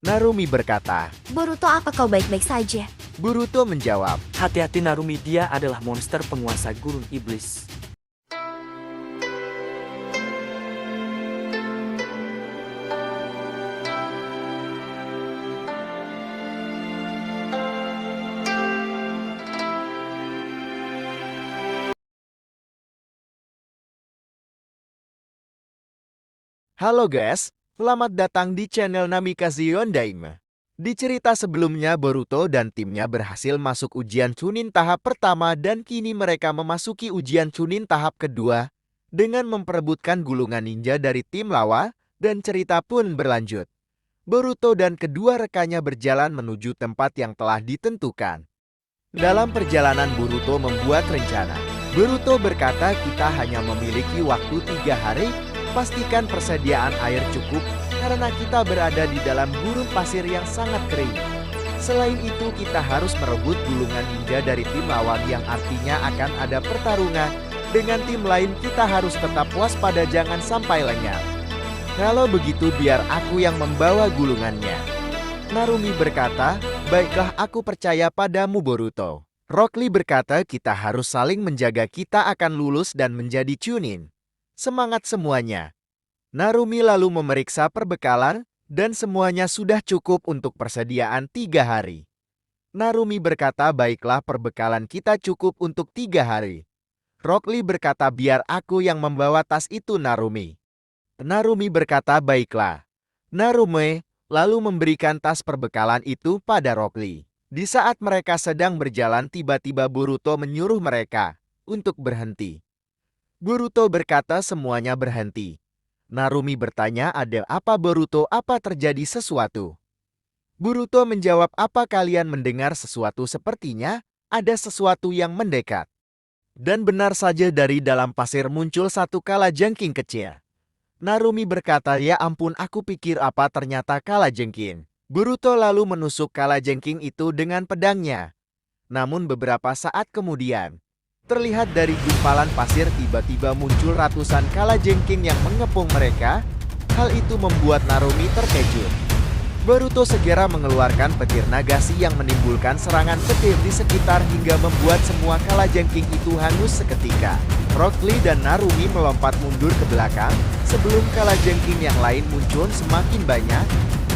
Narumi berkata. Boruto, apa kau baik-baik saja? Boruto menjawab. Hati-hati Narumi, dia adalah monster penguasa gurun iblis. Halo guys, selamat datang di channel Namikaze Yondaime. Di cerita sebelumnya, Boruto dan timnya berhasil masuk ujian Chunin tahap pertama dan kini mereka memasuki ujian Chunin tahap kedua dengan memperebutkan gulungan ninja dari tim lawan dan cerita pun berlanjut. Boruto dan kedua rekannya berjalan menuju tempat yang telah ditentukan. Dalam perjalanan Boruto membuat rencana. Boruto berkata kita hanya memiliki waktu 3 hari. Pastikan persediaan air cukup karena kita berada di dalam gurun pasir yang sangat kering. Selain itu kita harus merebut gulungan ninja dari tim lawan yang artinya akan ada pertarungan. Dengan tim lain kita harus tetap waspada jangan sampai lenyap. Kalau begitu biar aku yang membawa gulungannya. Narumi berkata, baiklah aku percaya padamu Boruto. Rock Lee berkata kita harus saling menjaga kita akan lulus dan menjadi Chunin. Semangat semuanya. Narumi lalu memeriksa perbekalan dan semuanya sudah cukup untuk persediaan 3 hari. Narumi berkata baiklah perbekalan kita cukup untuk 3 hari. Rock Lee berkata biar aku yang membawa tas itu Narumi. Narumi berkata baiklah. Narumi lalu memberikan tas perbekalan itu pada Rock Lee. Di saat mereka sedang berjalan tiba-tiba Boruto menyuruh mereka untuk berhenti. Boruto berkata semuanya berhenti. Narumi bertanya ada apa Boruto, apa terjadi sesuatu? Boruto menjawab apa kalian mendengar sesuatu sepertinya ada sesuatu yang mendekat. Dan benar saja dari dalam pasir muncul satu kalajengking kecil. Narumi berkata ya ampun aku pikir apa ternyata kalajengking. Boruto lalu menusuk kalajengking itu dengan pedangnya. Namun beberapa saat kemudian, terlihat dari gumpalan pasir tiba-tiba muncul ratusan kalajengking yang mengepung mereka. Hal itu membuat Narumi terkejut. Boruto segera mengeluarkan petir Nagashi yang menimbulkan serangan petir di sekitar hingga membuat semua kalajengking itu hangus seketika. Rock Lee dan Narumi melompat mundur ke belakang sebelum kalajengking yang lain muncul semakin banyak.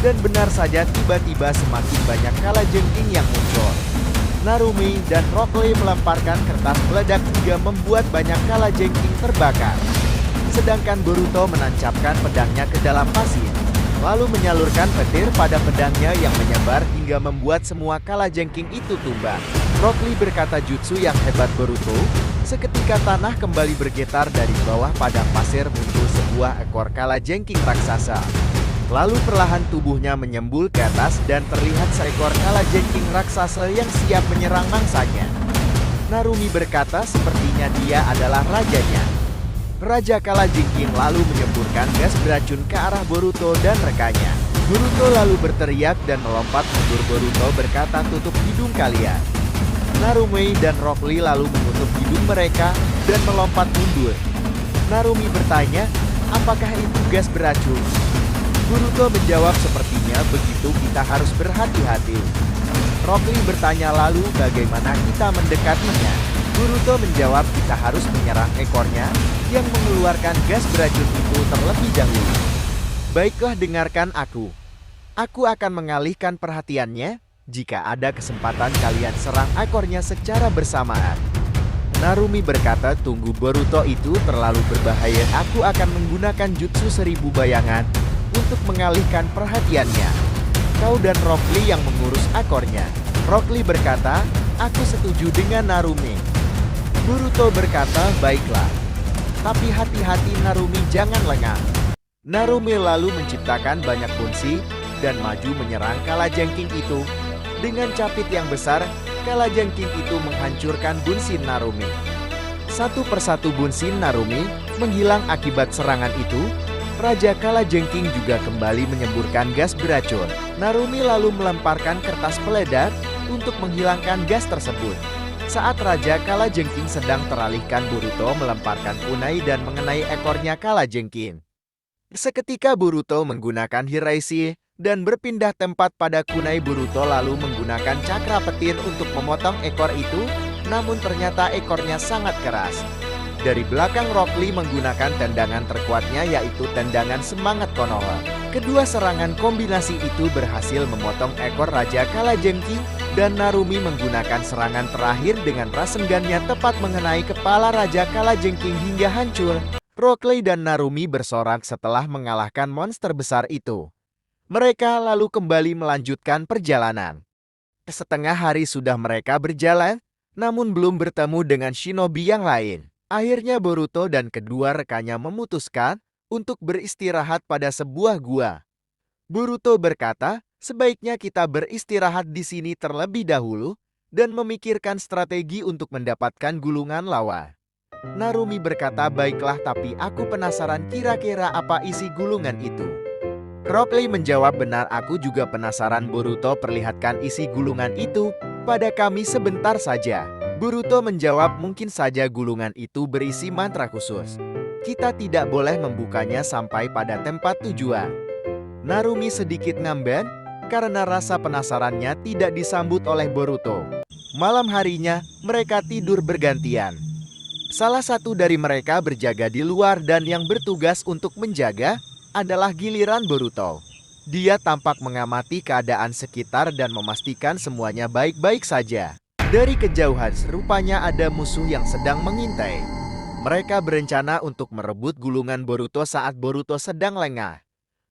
Dan benar saja tiba-tiba semakin banyak kalajengking yang muncul. Narumi dan Rock Lee melemparkan kertas peledak hingga membuat banyak kalajengking terbakar. Sedangkan Boruto menancapkan pedangnya ke dalam pasir, lalu menyalurkan petir pada pedangnya yang menyebar hingga membuat semua kalajengking itu tumbang. Rock Lee berkata jutsu yang hebat Boruto. Seketika tanah kembali bergetar dari bawah padang pasir muncul sebuah ekor kalajengking raksasa. Lalu perlahan tubuhnya menyembul ke atas dan terlihat seekor kalajengking raksasa yang siap menyerang mangsanya. Narumi berkata sepertinya dia adalah rajanya. Raja kalajengking lalu menyemburkan gas beracun ke arah Boruto dan rekannya. Boruto lalu berteriak dan melompat mundur. Boruto berkata tutup hidung kalian. Narumi dan Rock Lee lalu menutup hidung mereka dan melompat mundur. Narumi bertanya, apakah itu gas beracun? Boruto menjawab sepertinya begitu kita harus berhati-hati. Rock Lee bertanya lalu bagaimana kita mendekatinya. Boruto menjawab kita harus menyerang ekornya yang mengeluarkan gas beracun itu terlebih dahulu. Baiklah dengarkan aku. Aku akan mengalihkan perhatiannya jika ada kesempatan kalian serang ekornya secara bersamaan. Narumi berkata tunggu Boruto itu terlalu berbahaya aku akan menggunakan jutsu 1000 bayangan untuk mengalihkan perhatiannya. Kau dan Rock Lee yang mengurus ekornya. Rock Lee berkata, aku setuju dengan Narumi. Boruto berkata, baiklah. Tapi hati-hati Narumi jangan lengah. Narumi lalu menciptakan banyak bunshi dan maju menyerang kalajengking itu. Dengan capit yang besar, kalajengking itu menghancurkan bunshi Narumi. Satu persatu bunshi Narumi menghilang akibat serangan itu. Raja kalajengking juga kembali menyemburkan gas beracun. Narumi lalu melemparkan kertas peledak untuk menghilangkan gas tersebut. Saat Raja kalajengking sedang teralihkan, Boruto melemparkan kunai dan mengenai ekornya kalajengking. Seketika Boruto menggunakan Hiraishi dan berpindah tempat pada kunai Boruto lalu menggunakan cakra petir untuk memotong ekor itu, namun ternyata ekornya sangat keras. Dari belakang Rock Lee menggunakan tendangan terkuatnya yaitu tendangan semangat Konoha. Kedua serangan kombinasi itu berhasil memotong ekor Raja Kalajengking dan Narumi menggunakan serangan terakhir dengan rasengannya tepat mengenai kepala Raja Kalajengking hingga hancur. Rock Lee dan Narumi bersorak setelah mengalahkan monster besar itu. Mereka lalu kembali melanjutkan perjalanan. Setengah hari sudah mereka berjalan, namun belum bertemu dengan shinobi yang lain. Akhirnya Boruto dan kedua rekannya memutuskan untuk beristirahat pada sebuah gua. Boruto berkata, sebaiknya kita beristirahat di sini terlebih dahulu dan memikirkan strategi untuk mendapatkan gulungan lawa. Narumi berkata, baiklah, tapi aku penasaran kira-kira apa isi gulungan itu. Rock Lee menjawab, benar, aku juga penasaran. Boruto, perlihatkan isi gulungan itu pada kami sebentar saja. Boruto menjawab, mungkin saja gulungan itu berisi mantra khusus. Kita tidak boleh membukanya sampai pada tempat tujuan. Narumi sedikit ngambek karena rasa penasarannya tidak disambut oleh Boruto. Malam harinya, mereka tidur bergantian. Salah satu dari mereka berjaga di luar dan yang bertugas untuk menjaga adalah giliran Boruto. Dia tampak mengamati keadaan sekitar dan memastikan semuanya baik-baik saja. Dari kejauhan, rupanya ada musuh yang sedang mengintai. Mereka berencana untuk merebut gulungan Boruto saat Boruto sedang lengah.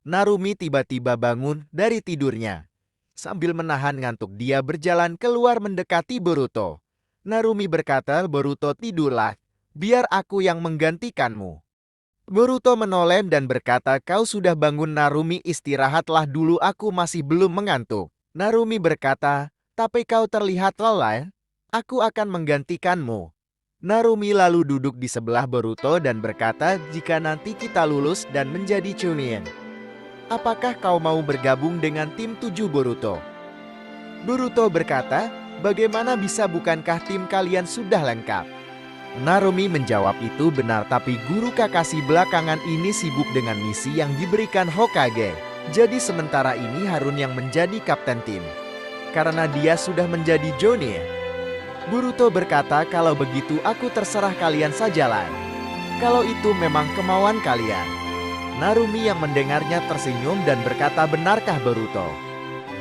Narumi tiba-tiba bangun dari tidurnya. Sambil menahan ngantuk, dia berjalan keluar mendekati Boruto. Narumi berkata, Boruto, tidurlah. Biar aku yang menggantikanmu. Boruto menoleh dan berkata, kau sudah bangun Narumi, istirahatlah dulu, aku masih belum mengantuk. Narumi berkata, tapi kau terlihat lelah, aku akan menggantikanmu. Narumi lalu duduk di sebelah Boruto dan berkata, jika nanti kita lulus dan menjadi Chunin, apakah kau mau bergabung dengan tim 7 Boruto? Boruto berkata, bagaimana bisa, bukankah tim kalian sudah lengkap? Narumi menjawab, itu benar, tapi guru Kakashi belakangan ini sibuk dengan misi yang diberikan Hokage. Jadi sementara ini Harun yang menjadi kapten tim, karena dia sudah menjadi Jonin. Boruto berkata, kalau begitu aku terserah kalian sajalah. Kalau itu memang kemauan kalian. Narumi yang mendengarnya tersenyum dan berkata, benarkah Boruto?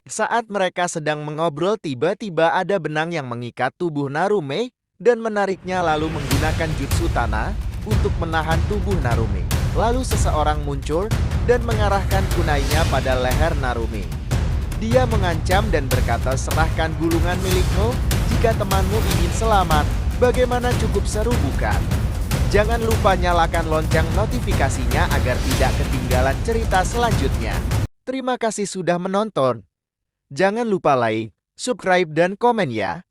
Saat mereka sedang mengobrol, tiba-tiba ada benang yang mengikat tubuh Narumi dan menariknya lalu menggunakan jutsu tanah untuk menahan tubuh Narumi. Lalu seseorang muncul dan mengarahkan kunainya pada leher Narumi. Dia mengancam dan berkata, serahkan gulungan milikmu jika temanmu ingin selamat. Bagaimana, cukup seru bukan? Jangan lupa nyalakan lonceng notifikasinya agar tidak ketinggalan cerita selanjutnya. Terima kasih sudah menonton. Jangan lupa like, subscribe, dan komen ya.